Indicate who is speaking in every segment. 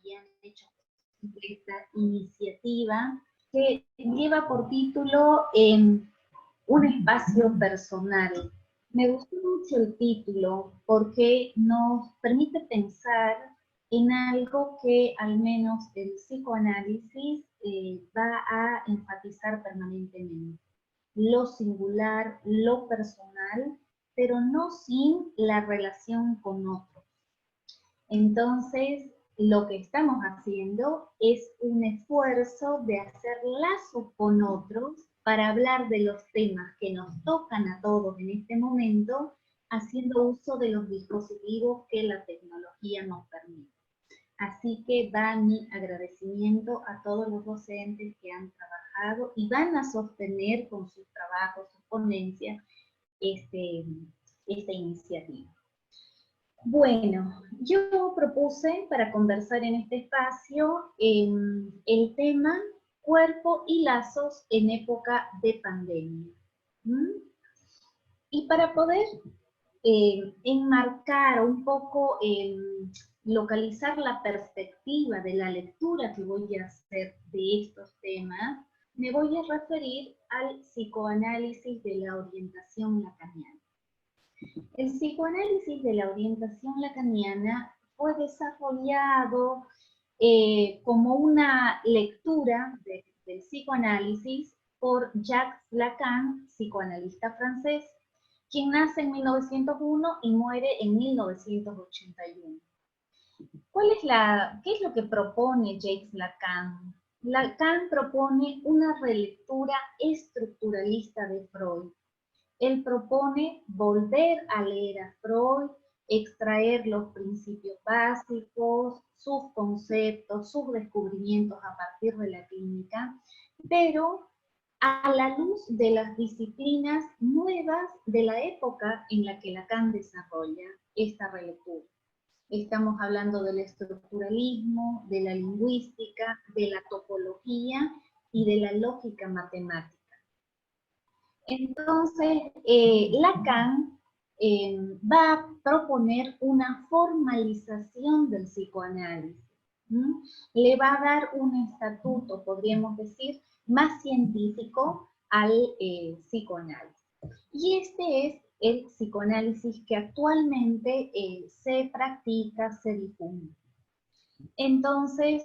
Speaker 1: y han hecho esta iniciativa que lleva por título Un espacio personal. Me gustó mucho el título porque nos permite pensar en algo que al menos el psicoanálisis va a enfatizar permanentemente. Lo singular, lo personal, pero no sin la relación con otros. Entonces, lo que estamos haciendo es un esfuerzo de hacer lazos con otros para hablar de los temas que nos tocan a todos en este momento, haciendo uso de los dispositivos que la tecnología nos permite. Así que va mi agradecimiento a todos los docentes que han trabajado y van a sostener con sus trabajos, sus ponencias, esta iniciativa. Bueno, yo propuse para conversar en este espacio el tema cuerpo y lazos en época de pandemia. Y para poder enmarcar un poco, localizar la perspectiva de la lectura que voy a hacer de estos temas, me voy a referir al psicoanálisis de la orientación lacaniana. El psicoanálisis de la orientación lacaniana fue desarrollado como una lectura del psicoanálisis por Jacques Lacan, psicoanalista francés, quien nace en 1901 y muere en 1981. ¿Qué es lo que propone Jacques Lacan? Lacan propone una relectura estructuralista de Freud. Él propone volver a leer a Freud, extraer los principios básicos, sus conceptos, sus descubrimientos a partir de la clínica, pero a la luz de las disciplinas nuevas de la época en la que Lacan desarrolla esta relectura. Estamos hablando del estructuralismo, de la lingüística, de la topología y de la lógica matemática. Entonces, Lacan va a proponer una formalización del psicoanálisis. Le va a dar un estatuto, podríamos decir, más científico al psicoanálisis. Y este es el psicoanálisis que actualmente se practica, se difunde. Entonces,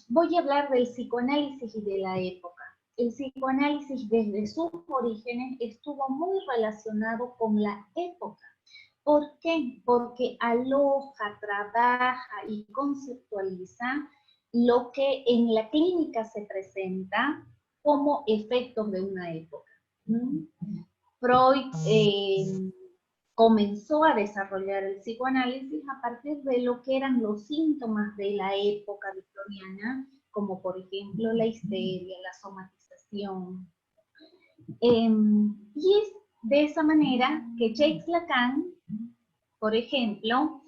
Speaker 1: voy a hablar del psicoanálisis y de la época. El psicoanálisis desde sus orígenes estuvo muy relacionado con la época. ¿Por qué? Porque aloja, trabaja y conceptualiza lo que en la clínica se presenta como efectos de una época. Freud comenzó a desarrollar el psicoanálisis a partir de lo que eran los síntomas de la época victoriana, como por ejemplo la histeria, la somatización. Y es de esa manera que Jacques Lacan, por ejemplo,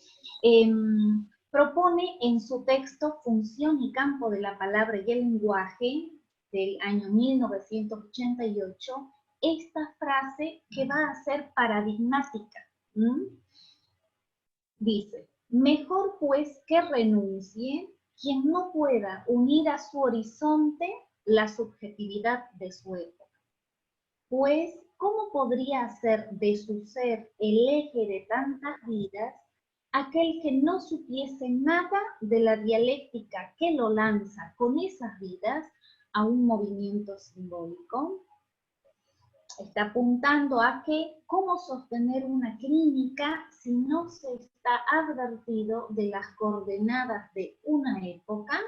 Speaker 1: propone en su texto Función y campo de la palabra y el lenguaje, del año 1988, esta frase que va a ser paradigmática. Dice, mejor pues que renuncie quien no pueda unir a su horizonte la subjetividad de su época. Pues, ¿cómo podría hacer de su ser el eje de tantas vidas aquel que no supiese nada de la dialéctica que lo lanza con esas vidas a un movimiento simbólico? Está apuntando a que cómo sostener una clínica si no se está advertido de las coordenadas de una época,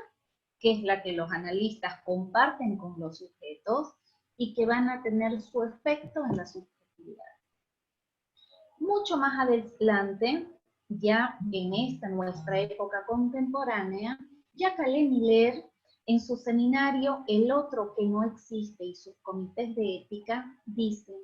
Speaker 1: que es la que los analistas comparten con los sujetos y que van a tener su efecto en la subjetividad. Mucho más adelante, ya en esta nuestra época contemporánea, Jacques Miller, en su seminario El otro que no existe y sus comités de ética, dice,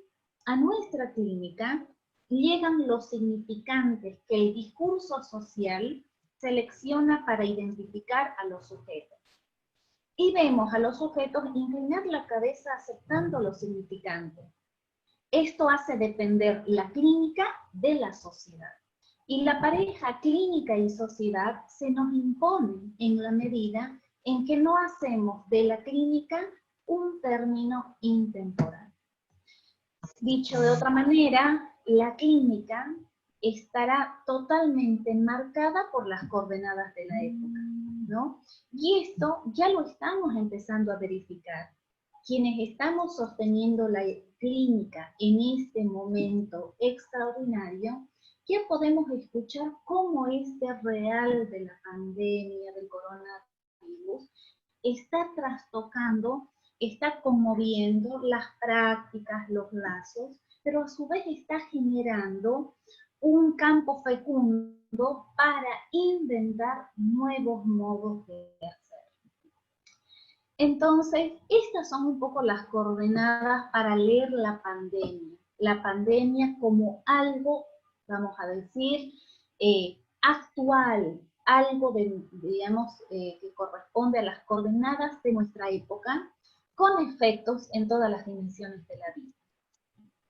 Speaker 1: a nuestra clínica llegan los significantes que el discurso social selecciona para identificar a los sujetos. Y vemos a los sujetos inclinar la cabeza aceptando los significantes. Esto hace depender la clínica de la sociedad. Y la pareja clínica y sociedad se nos impone en la medida en que no hacemos de la clínica un término intemporal. Dicho de otra manera, la clínica estará totalmente marcada por las coordenadas de la época, ¿no? Y esto ya lo estamos empezando a verificar. Quienes estamos sosteniendo la clínica en este momento extraordinario, ya podemos escuchar cómo este real de la pandemia, del coronavirus, está trastocando, está conmoviendo las prácticas, los lazos, pero a su vez está generando un campo fecundo para inventar nuevos modos de hacer. Entonces, estas son un poco las coordenadas para leer la pandemia. La pandemia como algo, vamos a decir, actual, algo digamos, que corresponde a las coordenadas de nuestra época, con efectos en todas las dimensiones de la vida.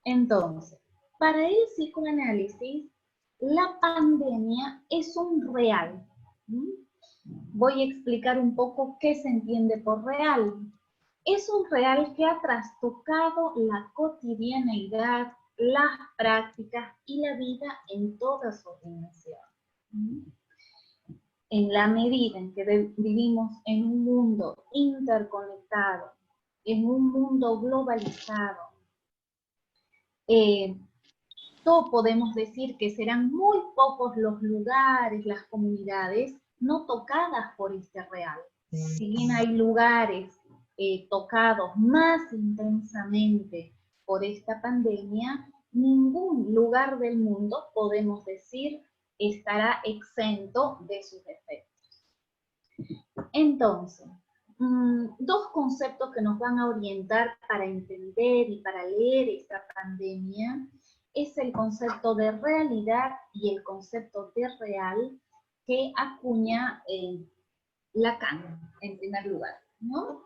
Speaker 1: Entonces, para el psicoanálisis, la pandemia es un real. Voy a explicar un poco qué se entiende por real. Es un real que ha trastocado la cotidianeidad, las prácticas y la vida en todas sus dimensiones. En la medida en que vivimos en un mundo interconectado, en un mundo globalizado, todos podemos decir que serán muy pocos los lugares, las comunidades no tocadas por este real. Si bien hay lugares tocados más intensamente por esta pandemia, ningún lugar del mundo, podemos decir, estará exento de sus efectos. Entonces, dos conceptos que nos van a orientar para entender y para leer esta pandemia es el concepto de realidad y el concepto de real que acuña Lacan, en primer lugar, ¿no?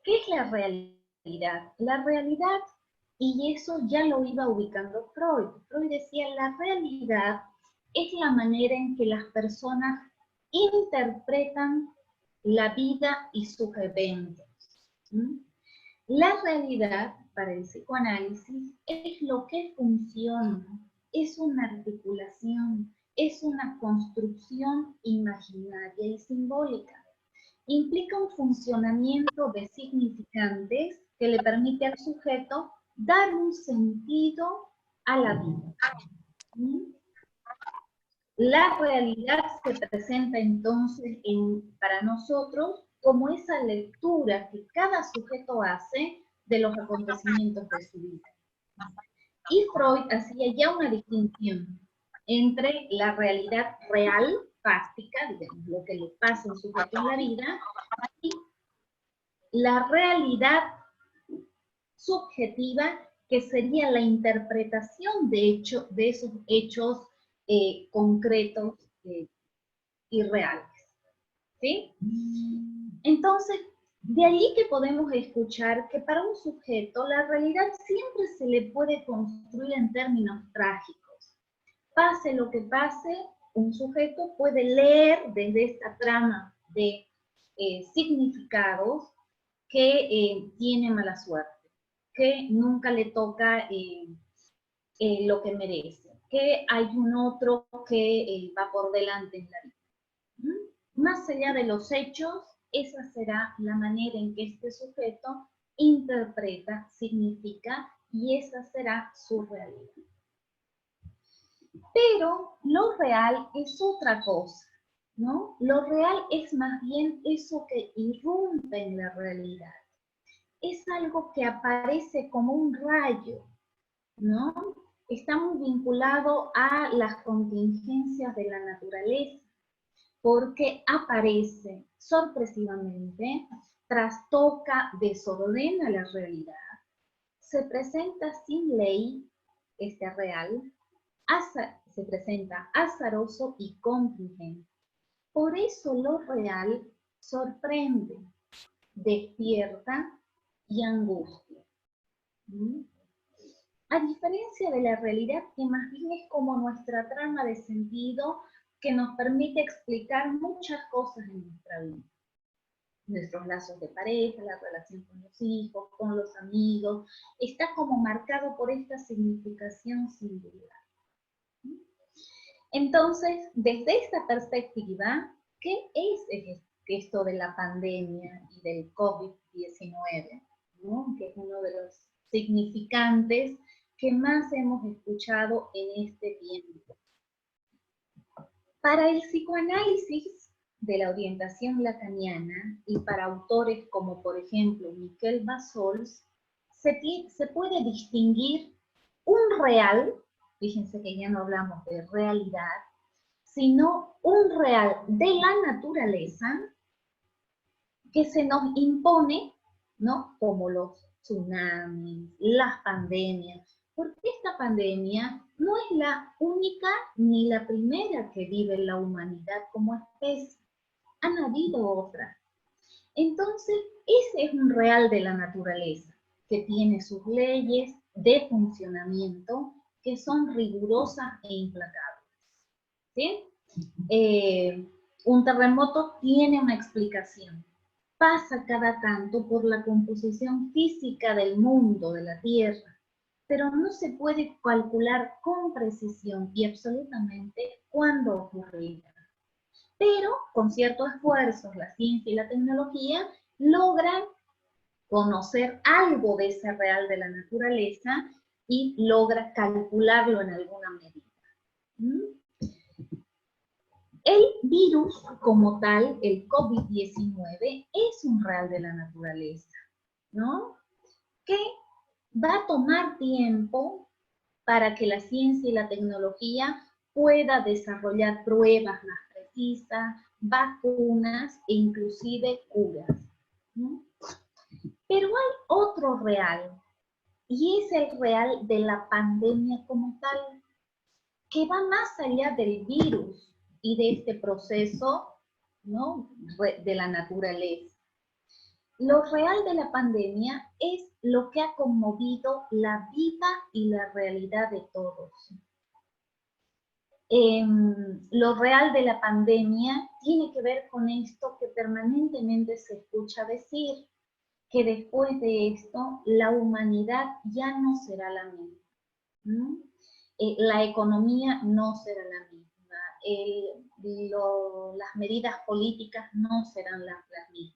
Speaker 1: ¿Qué es la realidad? La realidad, y eso ya lo iba ubicando Freud. Freud decía, la realidad es la manera en que las personas interpretan la vida y sus eventos. La realidad, para el psicoanálisis, es lo que funciona, es una articulación, es una construcción imaginaria y simbólica. Implica un funcionamiento de significantes que le permite al sujeto dar un sentido a la vida. La realidad se presenta entonces para nosotros como esa lectura que cada sujeto hace de los acontecimientos de su vida. Y Freud hacía ya una distinción entre la realidad real, fáctica, digamos, lo que le pasa a un sujeto en la vida, y la realidad subjetiva, que sería la interpretación de esos hechos concretos y reales. ¿Sí? Entonces, de allí que podemos escuchar que para un sujeto la realidad siempre se le puede construir en términos trágicos. Pase lo que pase, un sujeto puede leer desde esta trama de significados que tiene mala suerte, que nunca le toca lo que merece, que hay un otro que va por delante en la vida. Más allá de los hechos, esa será la manera en que este sujeto interpreta, significa, y esa será su realidad. Pero lo real es otra cosa, ¿no? Lo real es más bien eso que irrumpe en la realidad. Es algo que aparece como un rayo, ¿no? Está muy vinculado a las contingencias de la naturaleza, porque aparece sorpresivamente, trastoca, desordena la realidad, se presenta sin ley, este real, se presenta azaroso y contingente. Por eso lo real sorprende, despierta y angustia. A diferencia de la realidad, que más bien es como nuestra trama de sentido que nos permite explicar muchas cosas en nuestra vida. Nuestros lazos de pareja, la relación con los hijos, con los amigos, está como marcado por esta significación singular. Entonces, desde esta perspectiva, ¿qué es esto de la pandemia y del COVID-19? ¿No? Que es uno de los significantes que más hemos escuchado en este tiempo. Para el psicoanálisis de la orientación lacaniana y para autores como por ejemplo Miquel Bassols, se puede distinguir un real, fíjense que ya no hablamos de realidad, sino un real de la naturaleza que se nos impone, ¿no? Como los tsunamis, las pandemias, porque esta pandemia no es la única ni la primera que vive la humanidad como especie. Han habido otras. Entonces, ese es un real de la naturaleza, que tiene sus leyes de funcionamiento que son rigurosas e implacables. ¿Sí? Un terremoto tiene una explicación. Pasa cada tanto por la composición física del mundo, de la Tierra, pero no se puede calcular con precisión y absolutamente cuándo ocurrirá. Pero con ciertos esfuerzos, la ciencia y la tecnología logran conocer algo de ese real de la naturaleza y logra calcularlo en alguna medida. El virus como tal, el COVID-19, es un real de la naturaleza, ¿no? Que va a tomar tiempo para que la ciencia y la tecnología pueda desarrollar pruebas más precisas, vacunas e inclusive curas, ¿no? Pero hay otro real, y es el real de la pandemia como tal, que va más allá del virus y de este proceso, ¿no? De la naturaleza. Lo real de la pandemia es lo que ha conmovido la vida y la realidad de todos. Lo real de la pandemia tiene que ver con esto que permanentemente se escucha decir, que después de esto la humanidad ya no será la misma. La economía no será la misma, las medidas políticas no serán las mismas.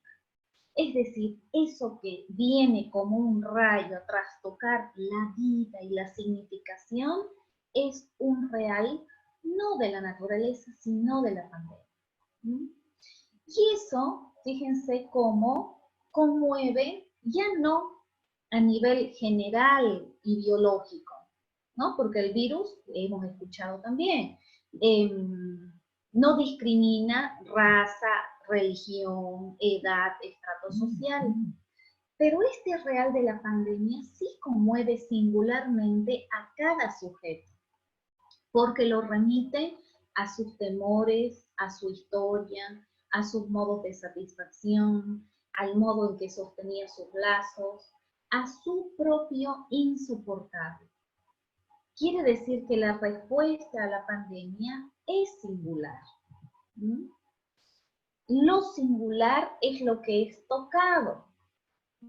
Speaker 1: Es decir, eso que viene como un rayo a trastocar la vida y la significación es un real no de la naturaleza, sino de la pandemia. Y eso, fíjense cómo conmueve ya no a nivel general y biológico, ¿no? Porque el virus, hemos escuchado también, no discrimina raza, religión, edad, estrato social. Pero este real de la pandemia sí conmueve singularmente a cada sujeto, porque lo remite a sus temores, a su historia, a sus modos de satisfacción, al modo en que sostenía sus lazos, a su propio insoportable. Quiere decir que la respuesta a la pandemia es singular. Lo singular es lo que es tocado.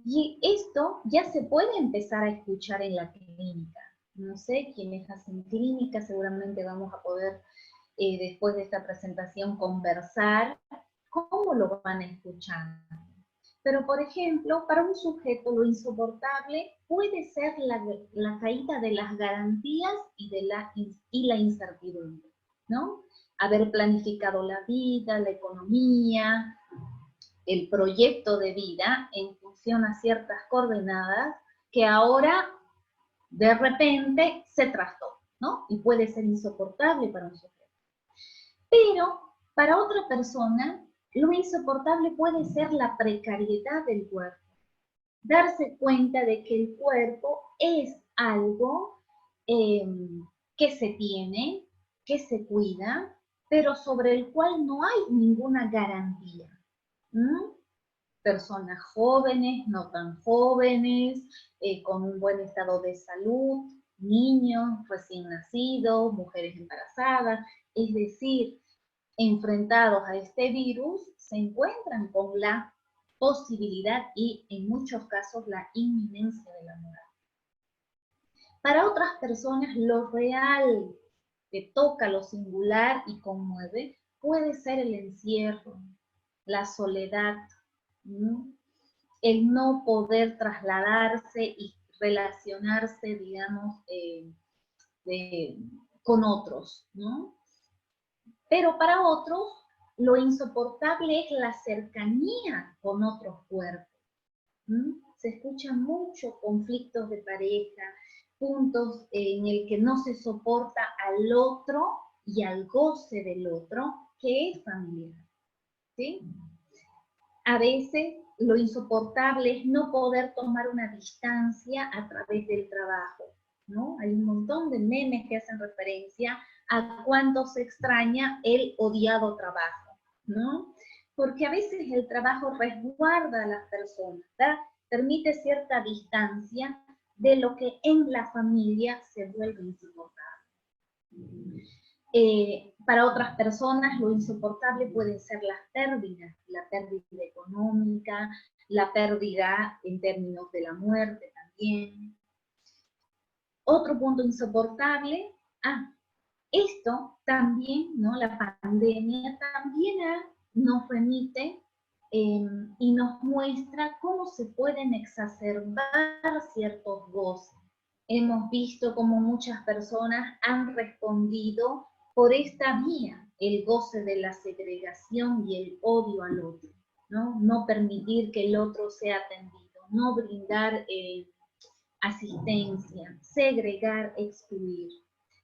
Speaker 1: Y esto ya se puede empezar a escuchar en la clínica. No sé, quienes hacen clínica seguramente vamos a poder, después de esta presentación, conversar cómo lo van a escuchar. Pero, por ejemplo, para un sujeto lo insoportable puede ser la caída de las garantías y la incertidumbre, ¿no? Haber planificado la vida, la economía, el proyecto de vida en función a ciertas coordenadas que ahora de repente se trastó, ¿no? Y puede ser insoportable para un sujeto. Pero para otra persona, lo insoportable puede ser la precariedad del cuerpo. Darse cuenta de que el cuerpo es algo que se tiene, que se cuida, pero sobre el cual no hay ninguna garantía. Personas jóvenes, no tan jóvenes, con un buen estado de salud, niños recién nacidos, mujeres embarazadas, es decir, enfrentados a este virus, se encuentran con la posibilidad y en muchos casos la inminencia de la muerte. Para otras personas lo real que toca lo singular y conmueve puede ser el encierro, la soledad, ¿no? El no poder trasladarse y relacionarse, digamos, con otros, ¿no? Pero para otros, lo insoportable es la cercanía con otros cuerpos. Se escuchan muchos conflictos de pareja, puntos en el que no se soporta al otro y al goce del otro, que es familiar, ¿sí? A veces lo insoportable es no poder tomar una distancia a través del trabajo, ¿no? Hay un montón de memes que hacen referencia a cuánto se extraña el odiado trabajo, ¿no? Porque a veces el trabajo resguarda a las personas, ¿verdad? Permite cierta distancia de lo que en la familia se vuelve insoportable. Para otras personas lo insoportable pueden ser las pérdidas, la pérdida económica, la pérdida en términos de la muerte también. Otro punto insoportable, esto también, ¿no? La pandemia también nos remite y nos muestra cómo se pueden exacerbar ciertos goces. Hemos visto cómo muchas personas han respondido por esta vía, el goce de la segregación y el odio al otro, ¿no? No permitir que el otro sea atendido, no brindar asistencia, segregar, excluir.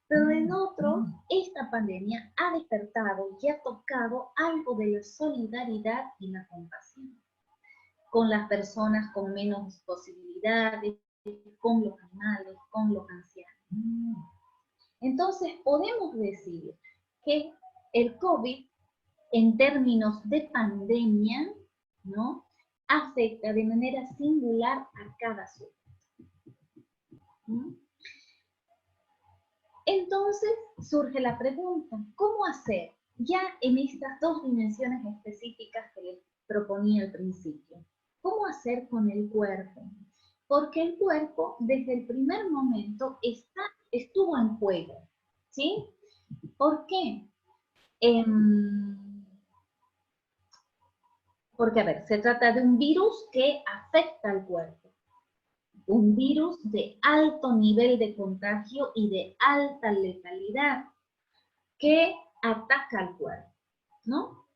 Speaker 1: Pero en otros, esta pandemia ha despertado y ha tocado algo de la solidaridad y la compasión con las personas con menos posibilidades, con los animales, con los ancianos. Entonces, podemos decir que el COVID, en términos de pandemia, ¿no?, afecta de manera singular a cada sujeto. Entonces surge la pregunta, ¿cómo hacer? Ya en estas dos dimensiones específicas que les proponía al principio. ¿Cómo hacer con el cuerpo? Porque el cuerpo desde el primer momento estuvo en juego, ¿sí? ¿Por qué? Porque, a ver, se trata de un virus que afecta al cuerpo. Un virus de alto nivel de contagio y de alta letalidad que ataca al cuerpo, ¿no?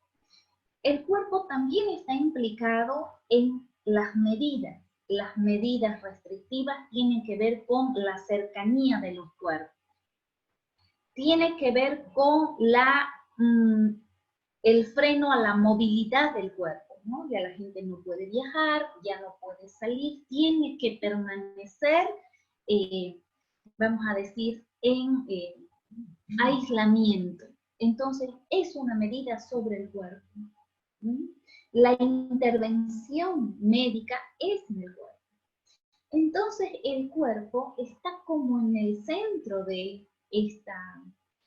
Speaker 1: El cuerpo también está implicado en las medidas. Las medidas restrictivas tienen que ver con la cercanía de los cuerpos. Tiene que ver con el freno a la movilidad del cuerpo, ¿no? Ya la gente no puede viajar, ya no puede salir, tiene que permanecer, vamos a decir, en aislamiento. Entonces, es una medida sobre el cuerpo. La intervención médica es en el cuerpo. Entonces, el cuerpo está como en el centro de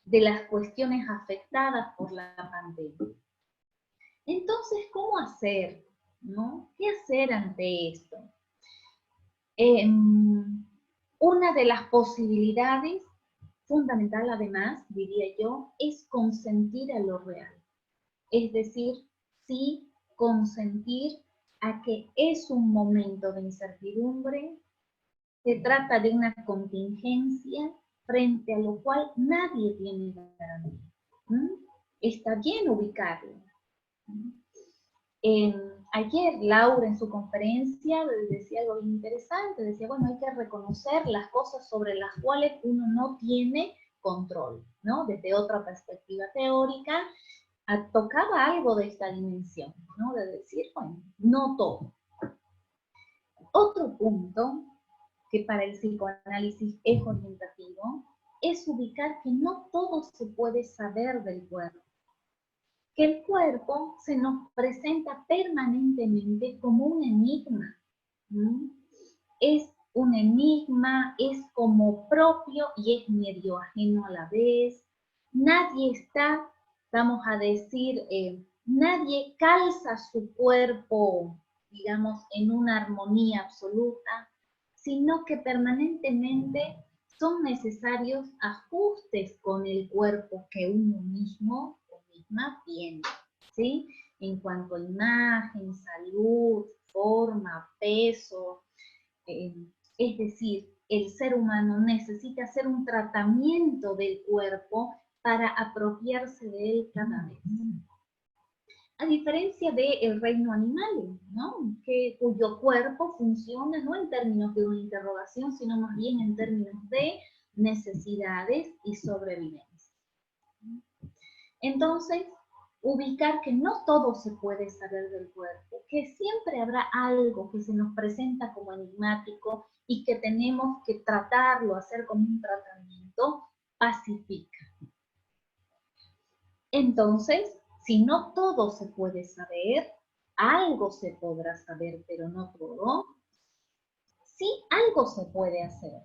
Speaker 1: las cuestiones afectadas por la pandemia. Entonces, ¿cómo hacer? ¿No? ¿Qué hacer ante esto? Una de las posibilidades fundamental, además, diría yo, es consentir a lo real. Es decir, sí consentir a que es un momento de incertidumbre, se trata de una contingencia frente a lo cual nadie tiene garantía. Está bien ubicarlo. Ayer Laura en su conferencia decía algo interesante, decía, bueno, hay que reconocer las cosas sobre las cuales uno no tiene control, ¿no? Desde otra perspectiva teórica, tocaba algo de esta dimensión, ¿no? De decir, bueno, no todo. Otro punto que para el psicoanálisis es orientativo es ubicar que no todo se puede saber del cuerpo. Que el cuerpo se nos presenta permanentemente como un enigma. Es un enigma, es como propio y es medio ajeno a la vez. Nadie está, vamos a decir, nadie calza su cuerpo, digamos, en una armonía absoluta, sino que permanentemente son necesarios ajustes con el cuerpo que uno mismo o misma tiene, ¿sí? En cuanto a imagen, salud, forma, peso, es decir, el ser humano necesita hacer un tratamiento del cuerpo para apropiarse de él cada vez. A diferencia del reino animal, ¿no? Cuyo cuerpo funciona no en términos de una interrogación, sino más bien en términos de necesidades y sobrevivencia. Entonces, ubicar que no todo se puede saber del cuerpo, que siempre habrá algo que se nos presenta como enigmático y que tenemos que tratarlo, hacer como un tratamiento, pacifica. Entonces, si no todo se puede saber, algo se podrá saber, pero no todo, sí algo se puede hacer,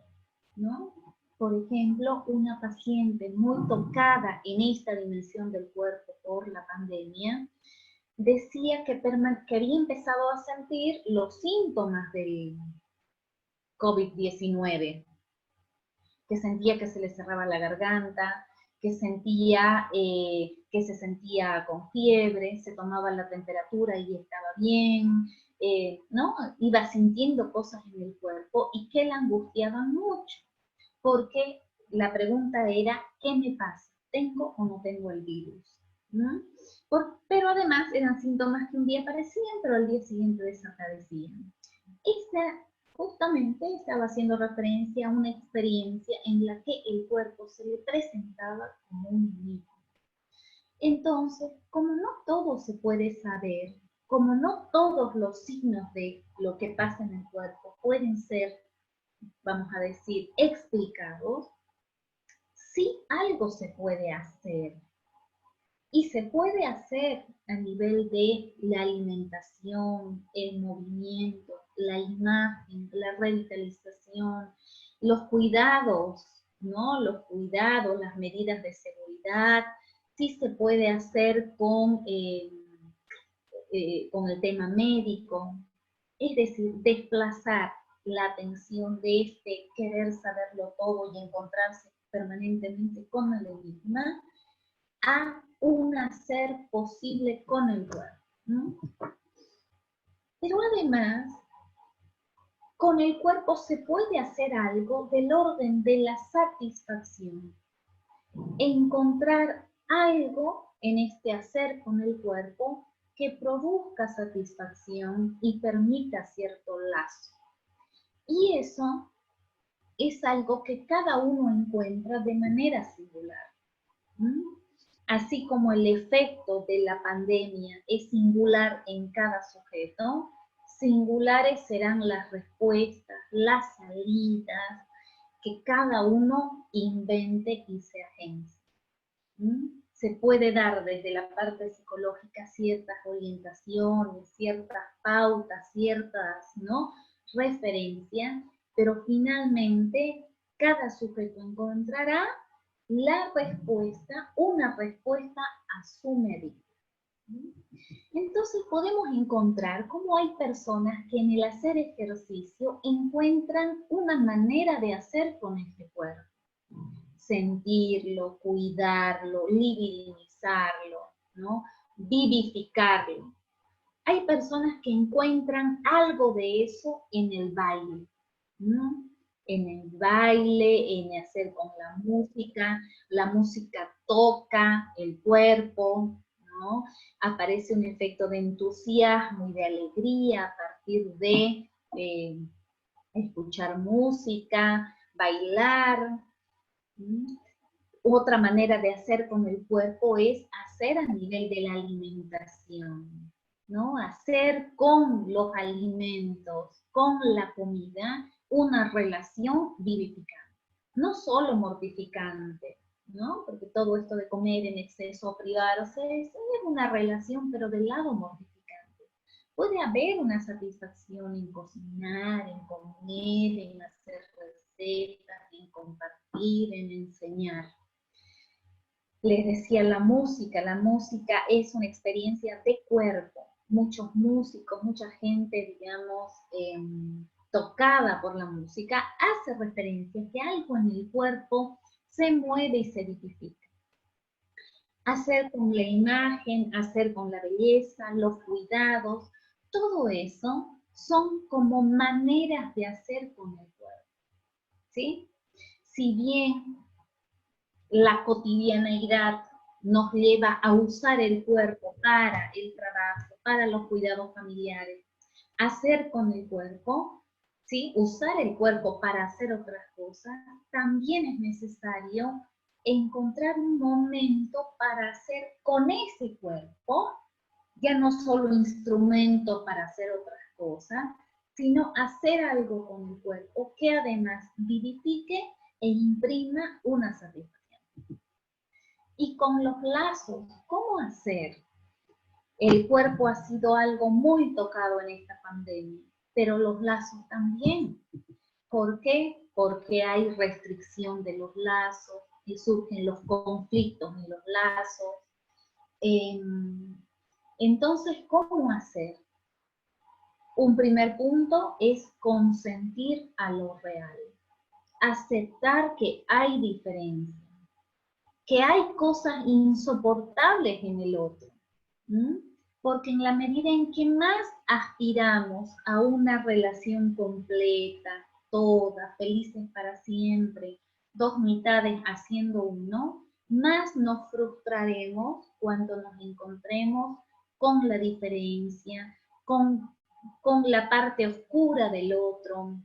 Speaker 1: ¿no? Por ejemplo, una paciente muy tocada en esta dimensión del cuerpo por la pandemia, decía que había empezado a sentir los síntomas del COVID-19, que sentía que se le cerraba la garganta, que sentía que se sentía con fiebre, se tomaba la temperatura y estaba bien, ¿no? Iba sintiendo cosas en el cuerpo y que la angustiaban mucho, porque la pregunta era, ¿qué me pasa? ¿Tengo o no tengo el virus? ¿No? Pero además eran síntomas que un día aparecían, pero al día siguiente desaparecían. Esta justamente estaba haciendo referencia a una experiencia en la que el cuerpo se le presentaba como un enemigo. Entonces, como no todo se puede saber, como no todos los signos de lo que pasa en el cuerpo pueden ser, vamos a decir, explicados, sí algo se puede hacer. Y se puede hacer a nivel de la alimentación, el movimiento, la imagen, la revitalización, los cuidados, ¿no? Los cuidados, las medidas de seguridad, sí se puede hacer con el tema médico. Es decir, desplazar la atención de este querer saberlo todo y encontrarse permanentemente con el enigma a un hacer posible con el cuerpo, ¿no? Pero además, con el cuerpo se puede hacer algo del orden de la satisfacción. Encontrar algo en este hacer con el cuerpo que produzca satisfacción y permita cierto lazo. Y eso es algo que cada uno encuentra de manera singular. Así como el efecto de la pandemia es singular en cada sujeto, singulares serán las respuestas, las salidas que cada uno invente y se agencie. Se puede dar desde la parte psicológica ciertas orientaciones, ciertas pautas, ciertas, ¿no?, referencias, pero finalmente cada sujeto encontrará la respuesta, una respuesta a su medida. Entonces podemos encontrar cómo hay personas que en el hacer ejercicio encuentran una manera de hacer con este cuerpo. Sentirlo, cuidarlo, libidinizarlo, ¿no?, vivificarlo. Hay personas que encuentran algo de eso en el baile, ¿no? En el baile, en hacer con la música toca el cuerpo, ¿no? Aparece un efecto de entusiasmo y de alegría a partir de escuchar música, bailar. Otra manera de hacer con el cuerpo es hacer a nivel de la alimentación, ¿no? Hacer con los alimentos, con la comida, una relación vivificante, no solo mortificante, ¿no? Porque todo esto de comer en exceso o privarse es una relación, pero del lado mortificante. Puede haber una satisfacción en cocinar, en comer, en hacer recetas, en compartir, en enseñar. Les decía la música es una experiencia de cuerpo. Muchos músicos, mucha gente, digamos, tocada por la música, hace referencia que algo en el cuerpo se mueve y se edifica. Hacer con la imagen, hacer con la belleza, los cuidados, todo eso son como maneras de hacer con el cuerpo, ¿sí? Si bien la cotidianeidad nos lleva a usar el cuerpo para el trabajo, para los cuidados familiares, hacer con el cuerpo, ¿sí? Usar el cuerpo para hacer otras cosas, también es necesario encontrar un momento para hacer con ese cuerpo, ya no solo instrumento para hacer otras cosas, sino hacer algo con el cuerpo que además vivifique e imprima una satisfacción. Y con los lazos, ¿cómo hacer? El cuerpo ha sido algo muy tocado en esta pandemia, pero los lazos también. ¿Por qué? Porque hay restricción de los lazos, y surgen los conflictos en los lazos. Entonces, ¿cómo hacer? Un primer punto es consentir a lo real, aceptar que hay diferencias, que hay cosas insoportables en el otro, ¿m? Porque en la medida en que más aspiramos a una relación completa, toda, felices para siempre, dos mitades haciendo uno, más nos frustraremos cuando nos encontremos con la diferencia, con la parte oscura del otro,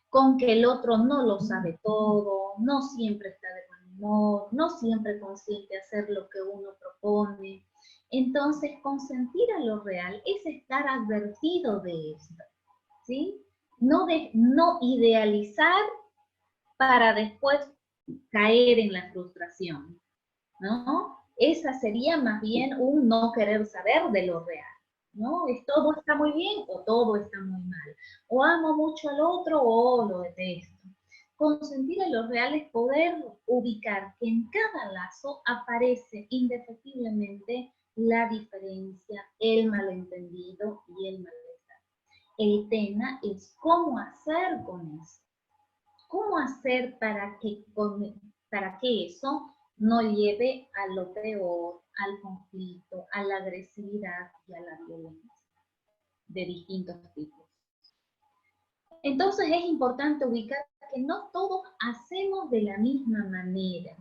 Speaker 1: con que el otro no lo sabe todo, no siempre está de buen humor, no siempre consiente hacer lo que uno propone. Entonces, consentir a lo real es estar advertido de esto, ¿sí? No idealizar para después caer en la frustración, ¿no? Esa sería más bien un no querer saber de lo real, ¿no? Todo está muy bien o todo está muy mal. O amo mucho al otro o lo detesto. Consentir a lo real es poder ubicar que en cada lazo aparece indefectiblemente la diferencia, el malentendido y el malestar. El tema es cómo hacer con eso. ¿Cómo hacer para que eso no lleve a lo peor, al conflicto, a la agresividad y a la violencia de distintos tipos? Entonces es importante ubicar que no todos hacemos de la misma manera.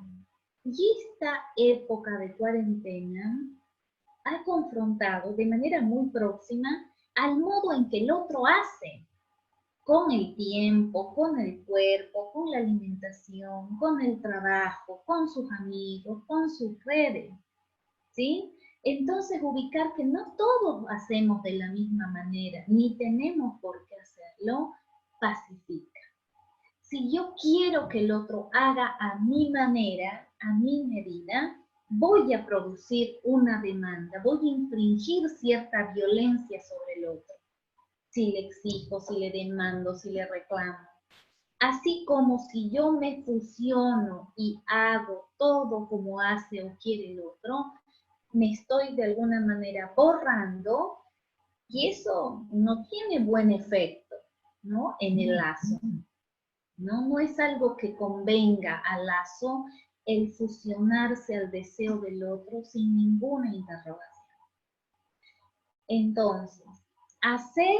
Speaker 1: Y esta época de cuarentena ha confrontado de manera muy próxima al modo en que el otro hace, con el tiempo, con el cuerpo, con la alimentación, con el trabajo, con sus amigos, con sus redes, ¿sí? Entonces ubicar que no todos hacemos de la misma manera, ni tenemos por qué hacerlo, pacifica. Si yo quiero que el otro haga a mi manera, a mi medida, voy a producir una demanda, voy a infringir cierta violencia sobre el otro. Si le exijo, si le demando, si le reclamo. Así como si yo me fusiono y hago todo como hace o quiere el otro, me estoy de alguna manera borrando y eso no tiene buen efecto, ¿no? En el lazo, ¿no? No es algo que convenga al lazo el fusionarse al deseo del otro sin ninguna interrogación. Entonces, hacer,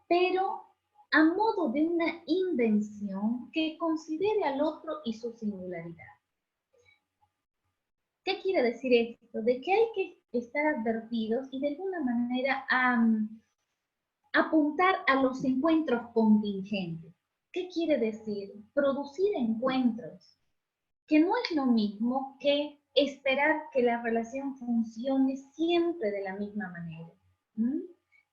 Speaker 1: pero a modo de una invención que considere al otro y su singularidad. ¿Qué quiere decir esto? De que hay que estar advertidos y de alguna manera apuntar a los encuentros contingentes. ¿Qué quiere decir? Producir encuentros, que no es lo mismo que esperar que la relación funcione siempre de la misma manera. ¿Mm?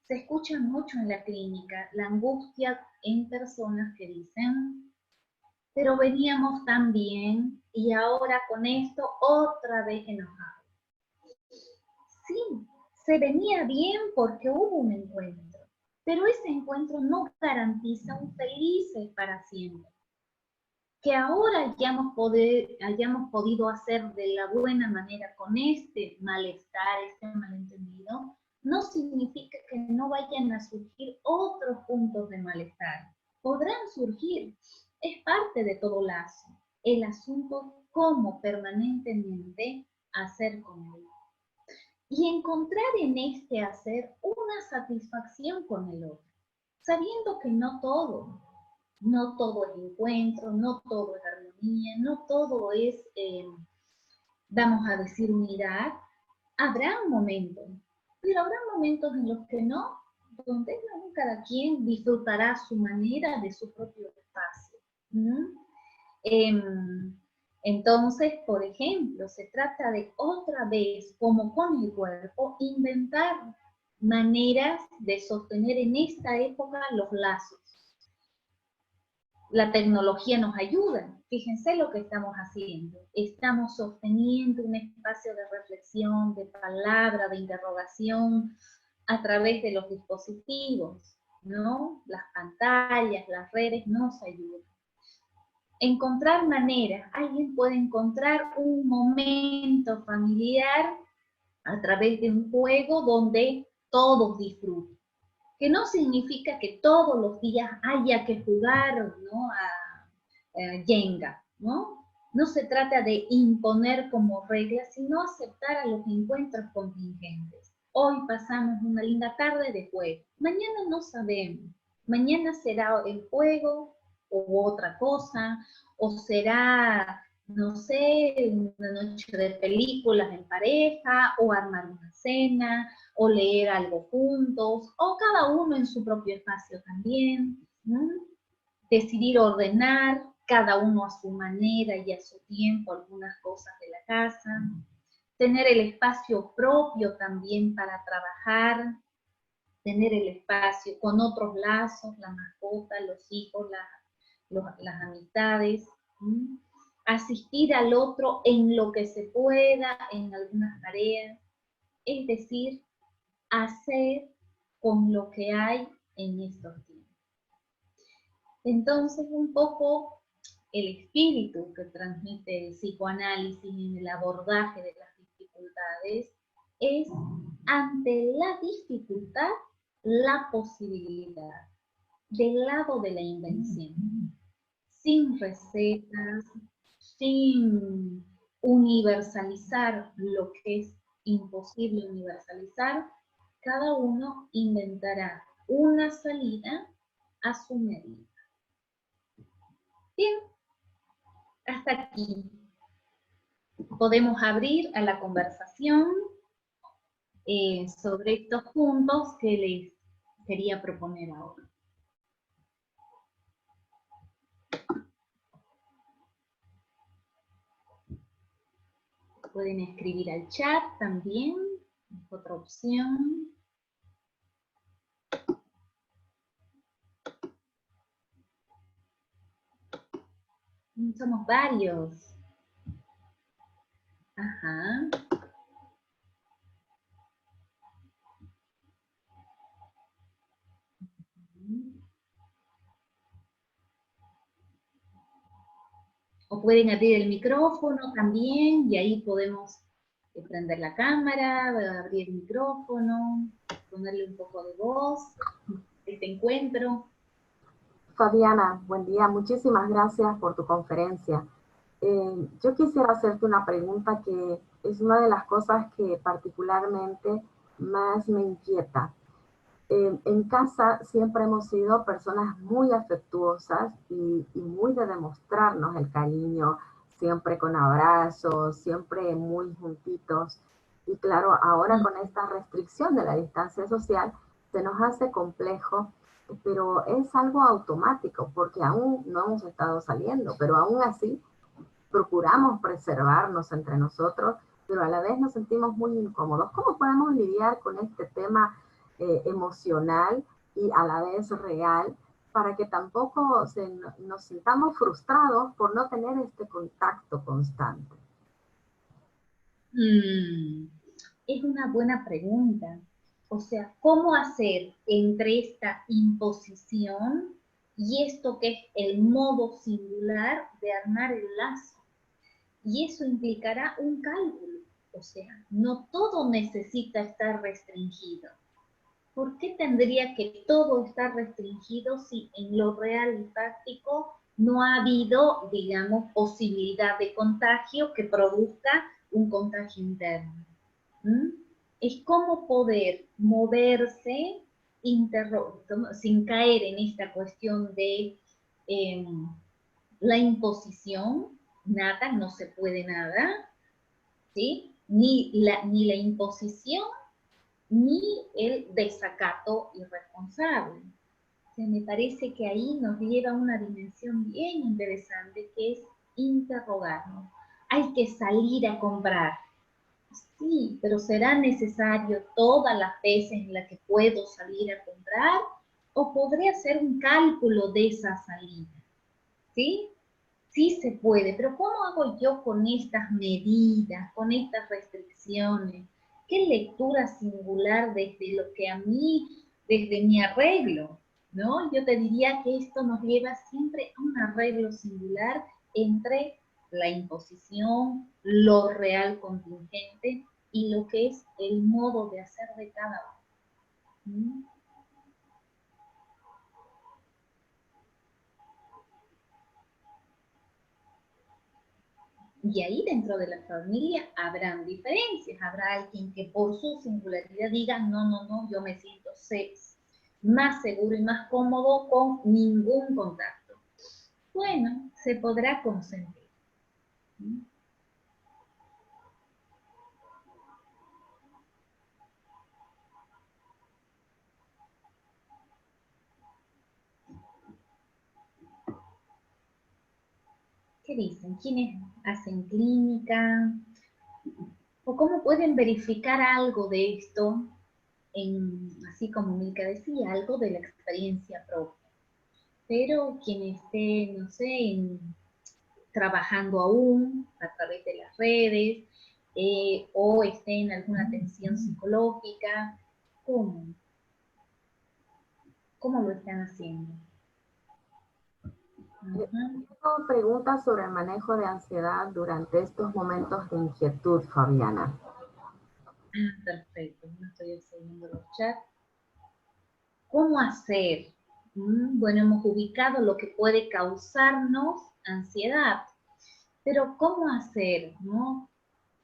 Speaker 1: Se escucha mucho en la clínica la angustia en personas que dicen, pero veníamos tan bien y ahora con esto otra vez enojados. Sí, se venía bien porque hubo un encuentro, pero ese encuentro no garantiza un felices para siempre. Que ahora hayamos podido hacer de la buena manera con este malestar, este malentendido, no significa que no vayan a surgir otros puntos de malestar. Podrán surgir, es parte de todo lazo. El asunto es cómo permanentemente hacer con él. Y encontrar en este hacer una satisfacción con el otro, sabiendo que no todo es encuentro, no todo es armonía, no todo es, vamos a decir, unidad. Habrá momentos, pero habrá momentos en los que no, donde cada quien disfrutará a su manera de su propio espacio. Entonces, por ejemplo, se trata de otra vez, como con el cuerpo, inventar maneras de sostener en esta época los lazos. La tecnología nos ayuda. Fíjense lo que estamos haciendo. Estamos sosteniendo un espacio de reflexión, de palabra, de interrogación a través de los dispositivos, ¿no? Las pantallas, las redes nos ayudan. Encontrar maneras. Alguien puede encontrar un momento familiar a través de un juego donde todos disfruten. Que no significa que todos los días haya que jugar, ¿no?, a Jenga, ¿no? No se trata de imponer como regla, sino aceptar a los encuentros contingentes. Hoy pasamos una linda tarde de juego. Mañana no sabemos. Mañana será el juego o otra cosa, o será, no sé, una noche de películas en pareja, o armar una cena, o leer algo juntos, o cada uno en su propio espacio también, ¿no? Decidir ordenar, cada uno a su manera y a su tiempo, algunas cosas de la casa, tener el espacio propio también para trabajar, tener el espacio con otros lazos, la mascota, los hijos, las amistades, asistir al otro en lo que se pueda, en algunas tareas, es decir, hacer con lo que hay en estos tiempos. Entonces, un poco el espíritu que transmite el psicoanálisis en el abordaje de las dificultades es, ante la dificultad, la posibilidad, del lado de la invención, sin recetas, sin universalizar lo que es imposible universalizar. Cada uno inventará una salida a su medida. Bien, hasta aquí. Podemos abrir a la conversación sobre estos puntos que les quería proponer ahora. Pueden escribir al chat también, es otra opción. Somos varios. Ajá. O pueden abrir el micrófono también y ahí podemos prender la cámara, abrir el micrófono, ponerle un poco de voz, este encuentro.
Speaker 2: Fabiana, buen día. Muchísimas gracias por tu conferencia. Yo quisiera hacerte una pregunta que es una de las cosas que particularmente más me inquieta. En casa siempre hemos sido personas muy afectuosas y muy de demostrarnos el cariño, siempre con abrazos, siempre muy juntitos. Y claro, ahora con esta restricción de la distancia social, se nos hace complejo, pero es algo automático porque aún no hemos estado saliendo, pero aún así procuramos preservarnos entre nosotros, pero a la vez nos sentimos muy incómodos. ¿Cómo podemos lidiar con este tema emocional y a la vez real para que tampoco nos sintamos frustrados por no tener este contacto constante?
Speaker 1: Es una buena pregunta. O sea, ¿cómo hacer entre esta imposición y esto que es el modo singular de armar el lazo? Y eso implicará un cálculo. O sea, no todo necesita estar restringido. ¿Por qué tendría que todo estar restringido si en lo real y práctico no ha habido, digamos, posibilidad de contagio que produzca un contagio interno? ¿Mm? Es como poder moverse sin caer en esta cuestión de eh, la imposición, nada, no se puede nada, ¿sí? Ni la imposición ni el desacato irresponsable. O sea, me parece que ahí nos lleva a una dimensión bien interesante que es interrogarnos. Hay que salir a comprar. Sí, pero ¿será necesario todas las veces en las que puedo salir a comprar? ¿O podré hacer un cálculo de esa salida? ¿Sí? Sí se puede, pero ¿cómo hago yo con estas medidas, con estas restricciones? ¿Qué lectura singular desde lo que a mí, desde mi arreglo, ¿no? Yo te diría que esto nos lleva siempre a un arreglo singular entre la imposición, lo real contingente y lo que es el modo de hacer de cada uno. ¿Mm? Y ahí dentro de la familia habrán diferencias, habrá alguien que por su singularidad diga, no, no, no, yo me siento más seguro y más cómodo con ningún contacto. Bueno, se podrá consentir. ¿Qué dicen? ¿Quiénes hacen clínica? ¿O cómo pueden verificar algo de esto? Así como Milka decía, algo de la experiencia propia. Pero quien esté, no sé, trabajando aún a través de las redes o esté en alguna atención psicológica, ¿cómo? ¿Cómo lo están haciendo? Uh-huh.
Speaker 2: Tengo preguntas sobre el manejo de ansiedad durante estos momentos de inquietud, Fabiana.
Speaker 1: Perfecto, no estoy observando los chats. ¿Cómo hacer? Bueno, hemos ubicado lo que puede causarnos ansiedad, pero ¿cómo hacer? ¿No?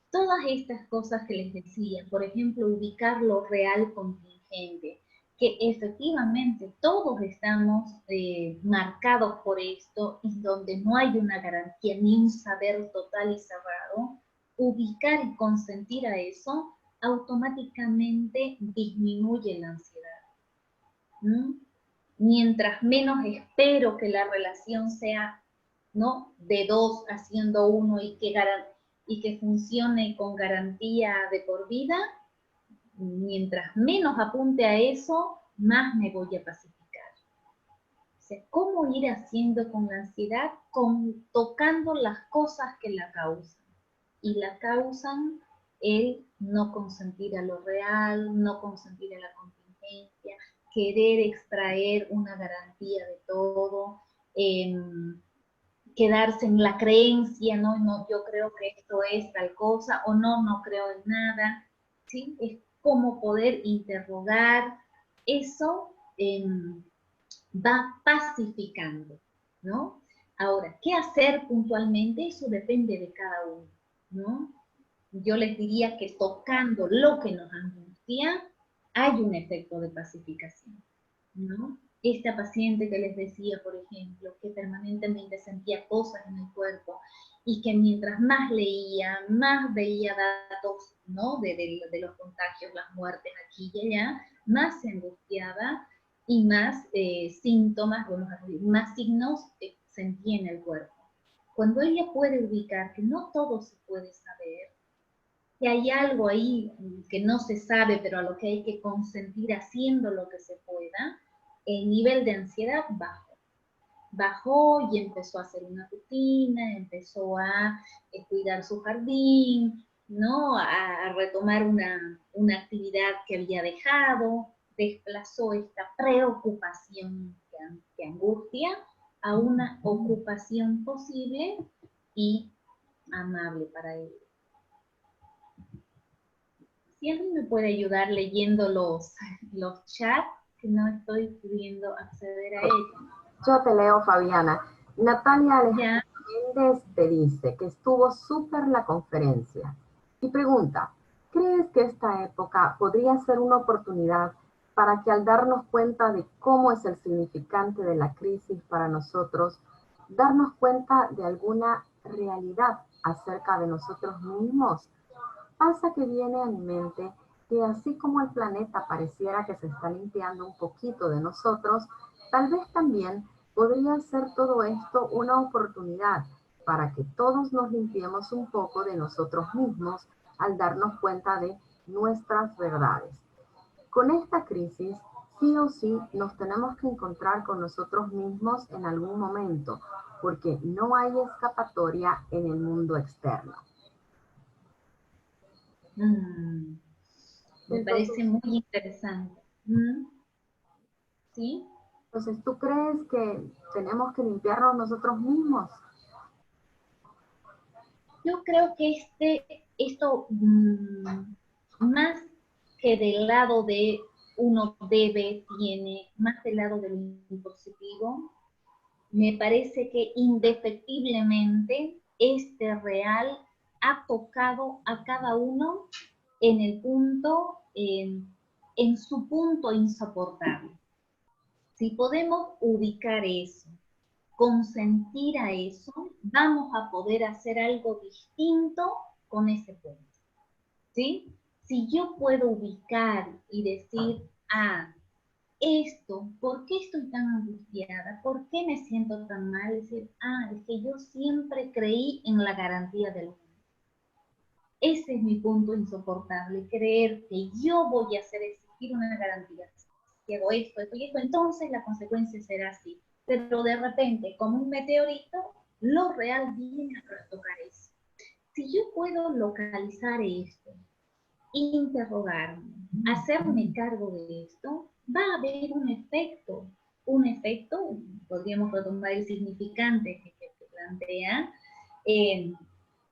Speaker 1: Todas estas cosas que les decía, por ejemplo, ubicar lo real contingente, que efectivamente todos estamos marcados por esto y donde no hay una garantía ni un saber total y cerrado, ubicar y consentir a eso automáticamente disminuye la ansiedad. ¿Mm? Mientras menos espero que la relación sea, ¿no?, de dos haciendo uno y que funcione con garantía de por vida, mientras menos apunte a eso, más me voy a pacificar. O sea, ¿cómo ir haciendo con la ansiedad? Tocando las cosas que la causan. Y la causan el no consentir a lo real, no consentir a la contingencia, querer extraer una garantía de todo, quedarse en la creencia, ¿no? No, yo creo que esto es tal cosa, o no, no creo en nada, ¿sí? Es como poder interrogar eso, va pacificando, ¿no? Ahora, ¿qué hacer puntualmente? Eso depende de cada uno, ¿no? Yo les diría que tocando lo que nos angustia, hay un efecto de pacificación, ¿no? Esta paciente que les decía, por ejemplo, que permanentemente sentía cosas en el cuerpo y que mientras más leía, más veía datos, ¿no?, de los contagios, las muertes aquí y allá, más se angustiaba y más síntomas, vamos a decir, más signos sentía en el cuerpo. Cuando ella puede ubicar que no todo se puede saber, que hay algo ahí que no se sabe, pero a lo que hay que consentir haciendo lo que se pueda, el nivel de ansiedad bajó. Bajó y empezó a hacer una rutina, empezó a cuidar su jardín, ¿no? A retomar una actividad que había dejado, desplazó esta preocupación que angustia a una ocupación posible y amable para él. Si alguien me puede ayudar leyendo los chats, que no estoy pudiendo acceder a ellos.
Speaker 2: Yo te leo, Fabiana. Natalia Alejandra
Speaker 1: Ya.
Speaker 2: Méndez te dice que estuvo súper la conferencia y pregunta, ¿crees que esta época podría ser una oportunidad para que al darnos cuenta de cómo es el significante de la crisis para nosotros, darnos cuenta de alguna realidad acerca de nosotros mismos? Pasa que viene a mi mente que así como el planeta pareciera que se está limpiando un poquito de nosotros, tal vez también podría ser todo esto una oportunidad para que todos nos limpiemos un poco de nosotros mismos al darnos cuenta de nuestras verdades. Con esta crisis, sí o sí nos tenemos que encontrar con nosotros mismos en algún momento, porque no hay escapatoria en el mundo externo.
Speaker 1: Me
Speaker 2: Entonces,
Speaker 1: parece muy interesante. ¿Sí?
Speaker 2: entonces, ¿tú crees que tenemos que limpiarnos nosotros mismos?
Speaker 1: Yo creo que esto más que del lado de uno debe, tiene, más del lado del impositivo, me parece que indefectiblemente este real ha tocado a cada uno en el punto, en su punto insoportable. Si podemos ubicar eso, consentir a eso, vamos a poder hacer algo distinto con ese punto. ¿Sí? Si yo puedo ubicar y decir, esto, ¿por qué estoy tan angustiada? ¿Por qué me siento tan mal? Es decir, es que yo siempre creí en la garantía del mundo. Ese es mi punto insoportable, creer que yo voy a hacer existir una garantía. Si hago esto, esto y esto, entonces la consecuencia será así. Pero de repente, como un meteorito, lo real viene a trastocar eso. Si yo puedo localizar esto, interrogarme, hacerme cargo de esto, va a haber un efecto, podríamos retomar el significante que plantea,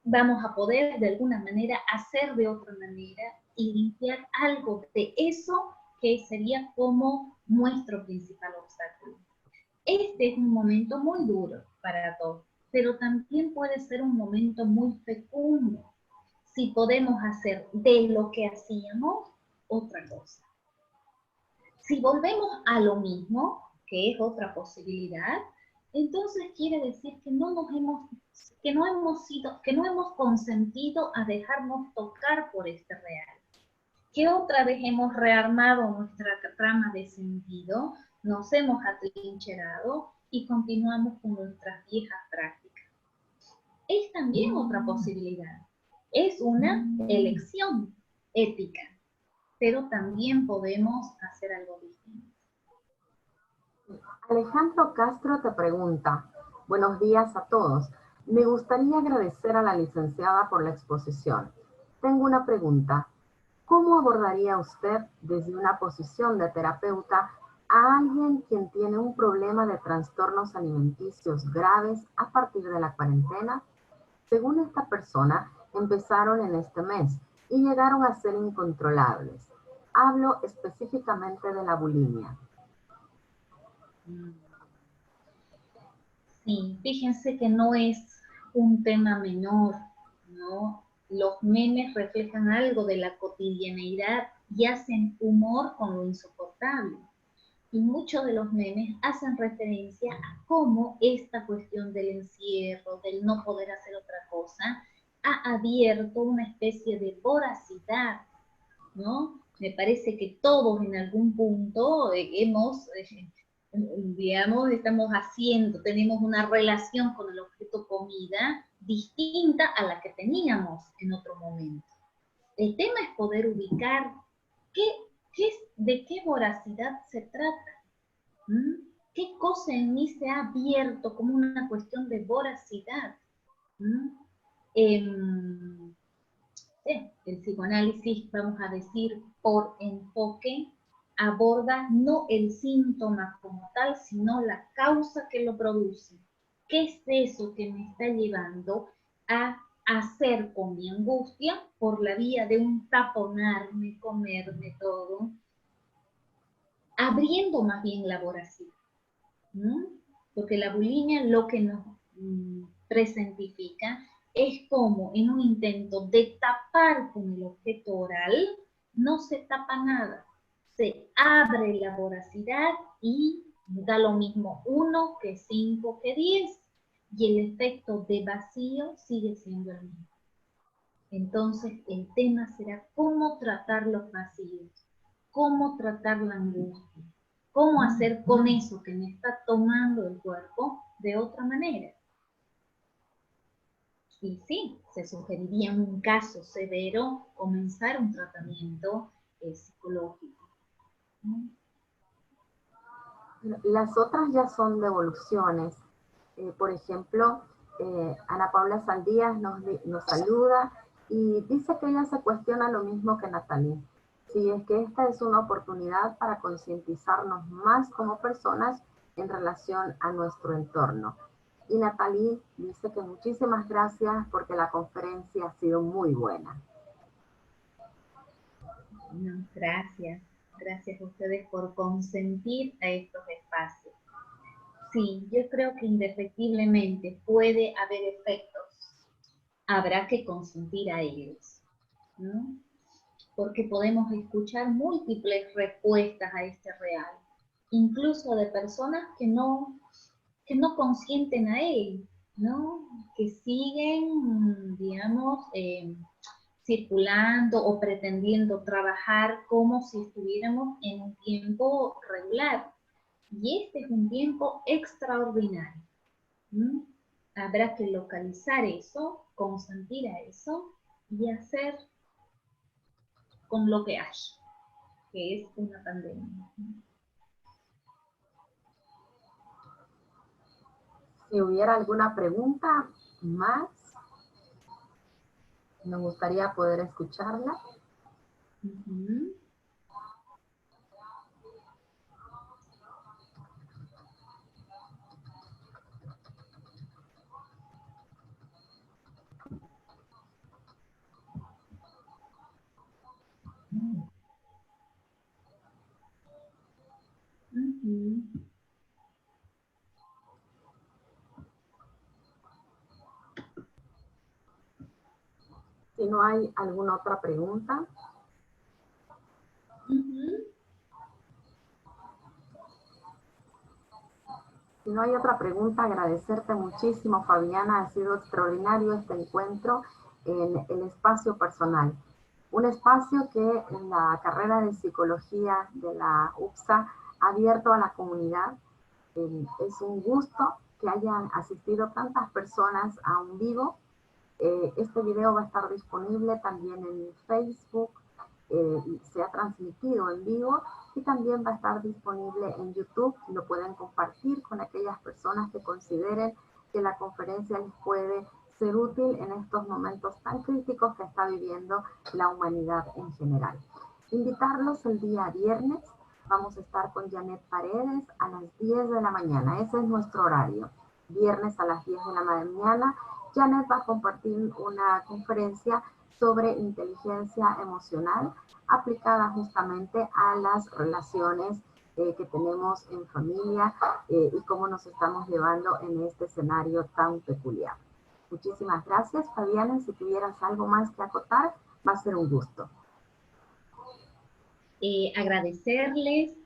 Speaker 1: vamos a poder de alguna manera hacer de otra manera y limpiar algo de eso que sería como nuestro principal obstáculo. Este es un momento muy duro para todos, pero también puede ser un momento muy fecundo si podemos hacer de lo que hacíamos otra cosa. Si volvemos a lo mismo, que es otra posibilidad, entonces quiere decir que no hemos consentido a dejarnos tocar por este real. Que otra vez hemos rearmado nuestra trama de sentido, nos hemos atrincherado y continuamos con nuestras viejas prácticas. Es también otra posibilidad. Es una elección ética, pero también podemos hacer algo distinto.
Speaker 2: Alejandro Castro te pregunta, buenos días a todos. Me gustaría agradecer a la licenciada por la exposición. Tengo una pregunta. ¿Cómo abordaría usted desde una posición de terapeuta a alguien quien tiene un problema de trastornos alimenticios graves a partir de la cuarentena? Según esta persona, empezaron en este mes y llegaron a ser incontrolables. Hablo específicamente de la bulimia.
Speaker 1: Sí, fíjense que no es un tema menor, ¿no? Los memes reflejan algo de la cotidianeidad y hacen humor con lo insoportable. Y muchos de los memes hacen referencia a cómo esta cuestión del encierro, del no poder hacer otra cosa, ha abierto una especie de voracidad, ¿no? Me parece que todos en algún punto digamos, tenemos una relación con el objeto comida distinta a la que teníamos en otro momento. El tema es poder ubicar de qué voracidad se trata. ¿Mm? ¿Qué cosa en mí se ha abierto como una cuestión de voracidad? ¿Mm? el psicoanálisis, vamos a decir, por enfoque, aborda no el síntoma como tal, sino la causa que lo produce. ¿Qué es eso que me está llevando a hacer con mi angustia por la vía de un taponarme, comerme todo, abriendo más bien la voracidad? ¿Mm? Porque la bulimia lo que nos presentifica es como en un intento de tapar con el objeto oral, no se tapa nada, se abre la voracidad y da lo mismo 1 que 5 que 10, y el efecto de vacío sigue siendo el mismo. Entonces el tema será cómo tratar los vacíos, cómo tratar la angustia, cómo hacer con eso que me está tomando el cuerpo de otra manera. Y sí, se sugeriría en un caso severo comenzar un tratamiento psicológico.
Speaker 2: Las otras ya son devoluciones. Por ejemplo, Ana Paula Saldías nos saluda y dice que ella se cuestiona lo mismo que Natalie. Si es que esta es una oportunidad para concientizarnos más como personas en relación a nuestro entorno. Y Natalie dice que muchísimas gracias porque la conferencia ha sido muy buena.
Speaker 1: No, gracias. Gracias a ustedes por consentir a estos espacios. Sí, yo creo que indefectiblemente puede haber efectos. Habrá que consentir a ellos, ¿no? Porque podemos escuchar múltiples respuestas a este real, incluso de personas que no consienten a él, ¿no? Que siguen, digamos, circulando o pretendiendo trabajar como si estuviéramos en un tiempo regular. Y este es un tiempo extraordinario. ¿Mm? Habrá que localizar eso, consentir a eso y hacer con lo que hay, que es una pandemia.
Speaker 2: Si hubiera alguna pregunta más, me gustaría poder escucharla.
Speaker 1: Uh-huh. Uh-huh.
Speaker 2: Si no hay alguna otra pregunta.
Speaker 1: Uh-huh.
Speaker 2: Si no hay otra pregunta, agradecerte muchísimo, Fabiana. Ha sido extraordinario este encuentro en el espacio personal. Un espacio que en la carrera de psicología de la UPSA ha abierto a la comunidad. Es un gusto que hayan asistido tantas personas a un vivo. Este video va a estar disponible también en Facebook. Se ha transmitido en vivo y también va a estar disponible en YouTube. Lo pueden compartir con aquellas personas que consideren que la conferencia les puede ser útil en estos momentos tan críticos que está viviendo la humanidad en general. Invitarlos el día viernes. Vamos a estar con Janet Paredes a las 10 de la mañana. Ese es nuestro horario. Viernes a las 10 de la mañana. Janet va a compartir una conferencia sobre inteligencia emocional aplicada justamente a las relaciones que tenemos en familia y cómo nos estamos llevando en este escenario tan peculiar. Muchísimas gracias, Fabiana. Si tuvieras algo más que acotar, va a ser un gusto.
Speaker 1: Agradecerles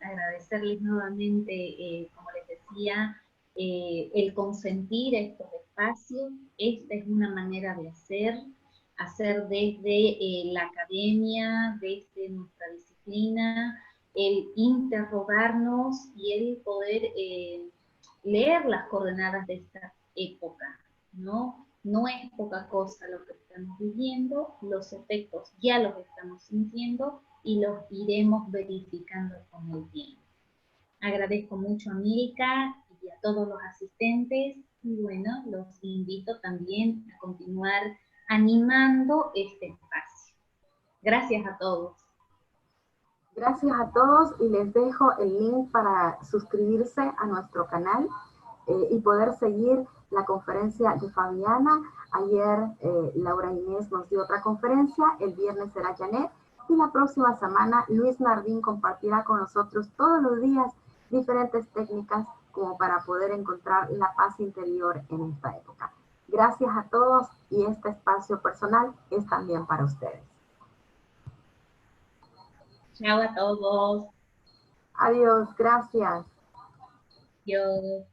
Speaker 1: nuevamente, como les decía, el consentir estos espacios. Esta es una manera de hacer desde la academia, desde nuestra disciplina, el interrogarnos y el poder leer las coordenadas de esta época, ¿no? No es poca cosa lo que estamos viviendo, los efectos ya los estamos sintiendo y los iremos verificando con el tiempo. Agradezco mucho a Milka y a todos los asistentes y bueno, los invito también a continuar animando este espacio. Gracias a todos.
Speaker 2: Gracias a todos y les dejo el link para suscribirse a nuestro canal y poder seguir la conferencia de Fabiana. Ayer Laura Inés nos dio otra conferencia, el viernes será Janet y la próxima semana Luis Nardín compartirá con nosotros todos los días diferentes técnicas como para poder encontrar la paz interior en esta época. Gracias a todos y este espacio personal es también para ustedes.
Speaker 1: Chao a todos.
Speaker 2: Adiós, gracias.
Speaker 1: Adiós.